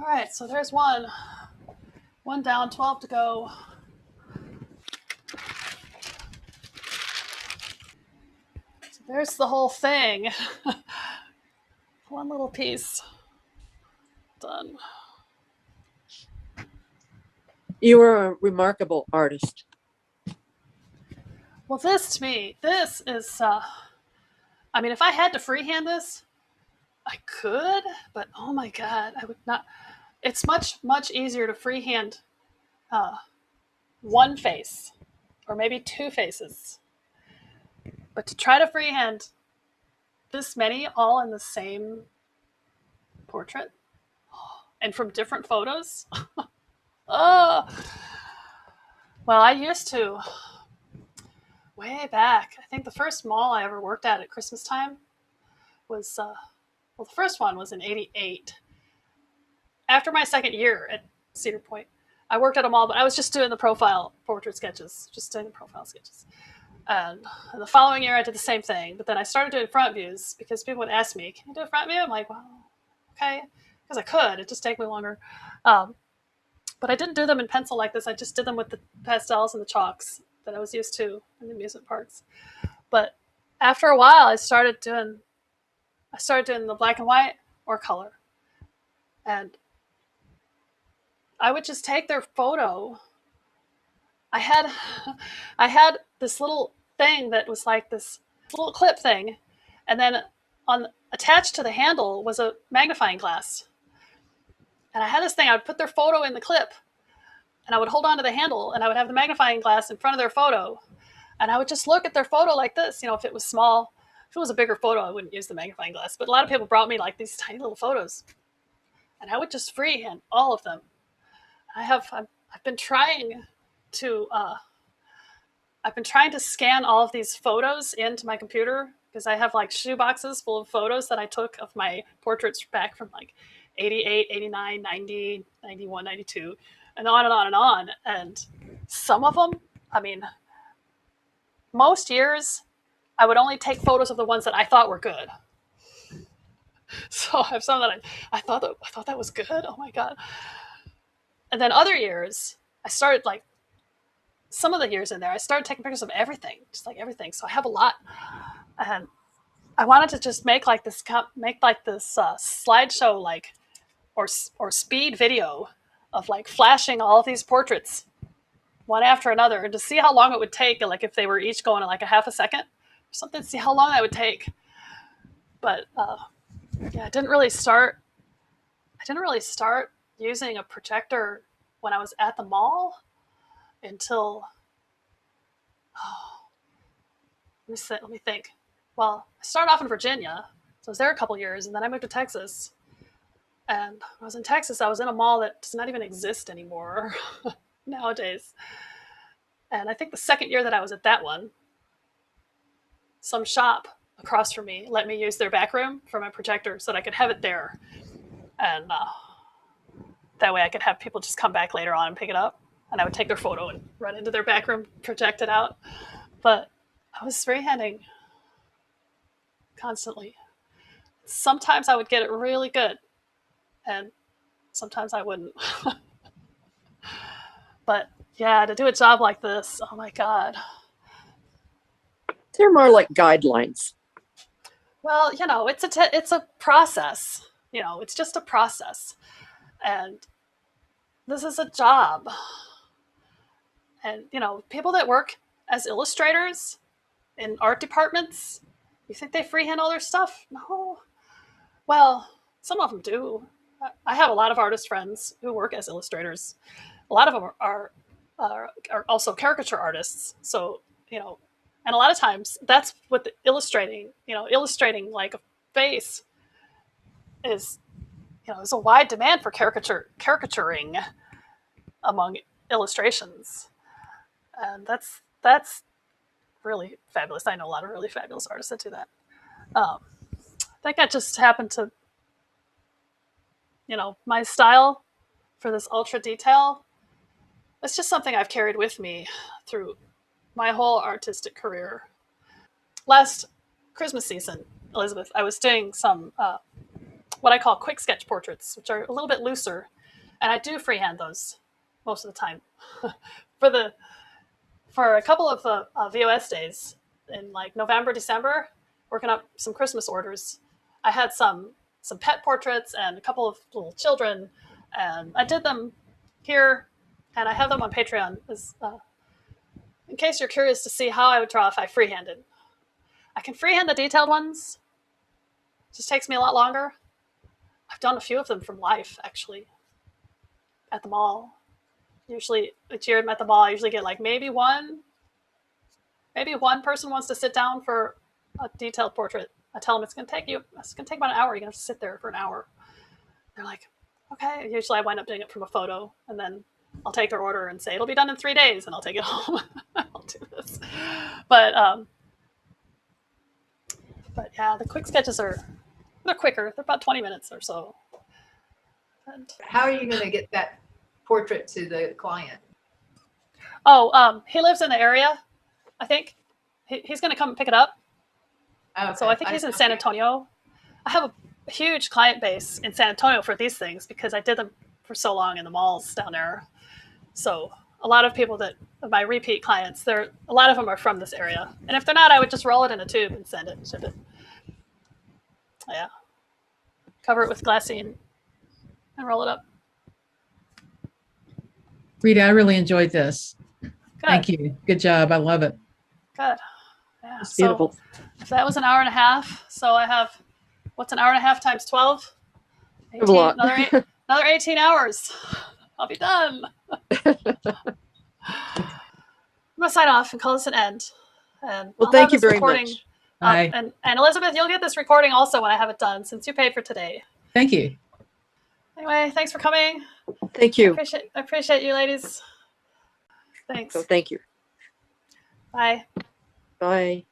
All right, so there's one. One down, 12 to go. So there's the whole thing. One little piece. Done. You are a remarkable artist. Well, this to me, this is, I mean, if I had to freehand this, I could, but oh my God, I would not. It's much, much easier to freehand uh, one face or maybe two faces. But to try to freehand this many all in the same portrait and from different photos, oh, well, I used to way back. I think the first mall I ever worked at Christmas time was, well, the first one was in '88. After my second year at Cedar Point, I worked at a mall, but I was just doing the profile portrait sketches, just doing the profile sketches. And the following year, I did the same thing, but then I started doing front views because people would ask me, "Can you do a front view?" I'm like, "Well, okay," because I could. It just take me longer. Um, but I didn't do them in pencil like this. I just did them with the pastels and the chalks that I was used to in the amusement parks. But after a while, I started doing the black and white or color, and I would just take their photo. I had I had this little thing that was like this little clip thing, and then on attached to the handle was a magnifying glass. And I had this thing. I would put their photo in the clip, and I would hold on to the handle, and I would have the magnifying glass in front of their photo, and I would just look at their photo like this. You know, if it was small, if it was a bigger photo, I wouldn't use the magnifying glass. But a lot of people brought me like these tiny little photos, and I would just freehand all of them. I've been trying to scan all of these photos into my computer because I have like shoe boxes full of photos that I took of my portraits back from like 88, 89, 90, 91, 92, and on and on and on. And some of them, I mean, most years I would only take photos of the ones that I thought were good. So I have some that I thought that was good. Oh my God. And then other years, I started like some of the years in there, I started taking pictures of everything, just like everything. So I have a lot, and I wanted to just make like this slideshow, like or speed video of like flashing all of these portraits one after another, and to see how long it would take, like if they were each going in like a half a second or something, see how long that would take. But yeah, I didn't really start using a projector when I was at the mall until let me think. Well, I started off in Virginia, so I was there a couple years, and then I moved to Texas. And when I was in Texas, I was in a mall that does not even exist anymore nowadays. And I think the second year that I was at that one, some shop across from me let me use their back room for my projector so that I could have it there. And that way I could have people just come back later on and pick it up. And I would take their photo and run into their back room, project it out. But I was freehanding constantly. Sometimes I would get it really good, and sometimes I wouldn't. But yeah, to do a job like this, oh my God. They're more like guidelines. Well, you know, it's a process. You know, it's just a process, and this is a job. And you know, people that work as illustrators in art departments, you think they freehand all their stuff? No. Well, some of them do. I have a lot of artist friends who work as illustrators. A lot of them are also caricature artists. So, you know, and a lot of times that's what the illustrating like a face is, you know, there's a wide demand for caricaturing among illustrations. And that's really fabulous. I know a lot of really fabulous artists that do that. I think that just happened to, you know, my style for this ultra detail. It's just something I've carried with me through my whole artistic career. Last Christmas season, Elizabeth, I was doing some what I call quick sketch portraits, which are a little bit looser, and I do freehand those most of the time. For a couple of VOS days in like November, December, working up some Christmas orders, I had some pet portraits and a couple of little children, and I did them here, and I have them on Patreon. In case you're curious to see how I would draw if I freehanded. I can freehand the detailed ones. It just takes me a lot longer. I've done a few of them from life, actually, at the mall. Usually, each year at the mall, I usually get like maybe one person wants to sit down for a detailed portrait. I tell them it's going to take about an hour. You're going to have to sit there for an hour. They're like, okay. Usually I wind up doing it from a photo, and then I'll take their order and say, it'll be done in 3 days, and I'll take it home. I'll do this. But yeah, the quick sketches they're quicker. They're about 20 minutes or so. And, how are you going to get that portrait to the client? he lives in the area, I think. He's going to come and pick it up. Okay. So I think he's in San Antonio. I have a huge client base in San Antonio for these things because I did them for so long in the malls down there. So a lot of people my repeat clients, a lot of them are from this area. And if they're not, I would just roll it in a tube and ship it. Yeah. Cover it with glassine and roll it up. Rita, I really enjoyed this. Good. Thank you. Good job. I love it. Good. Yeah. It's beautiful. So that was an hour and a half. So I have, what's an hour and a half times 12? 18, A lot. another 18 hours. I'll be done. I'm going to sign off and call this an end. And Well, I'll thank have you this very recording much. Bye. And Elizabeth, you'll get this recording also when I have it done, since you paid for today. Thank you. Anyway, thanks for coming. Thank you. I appreciate you, ladies. Thanks. So thank you. Bye. Bye.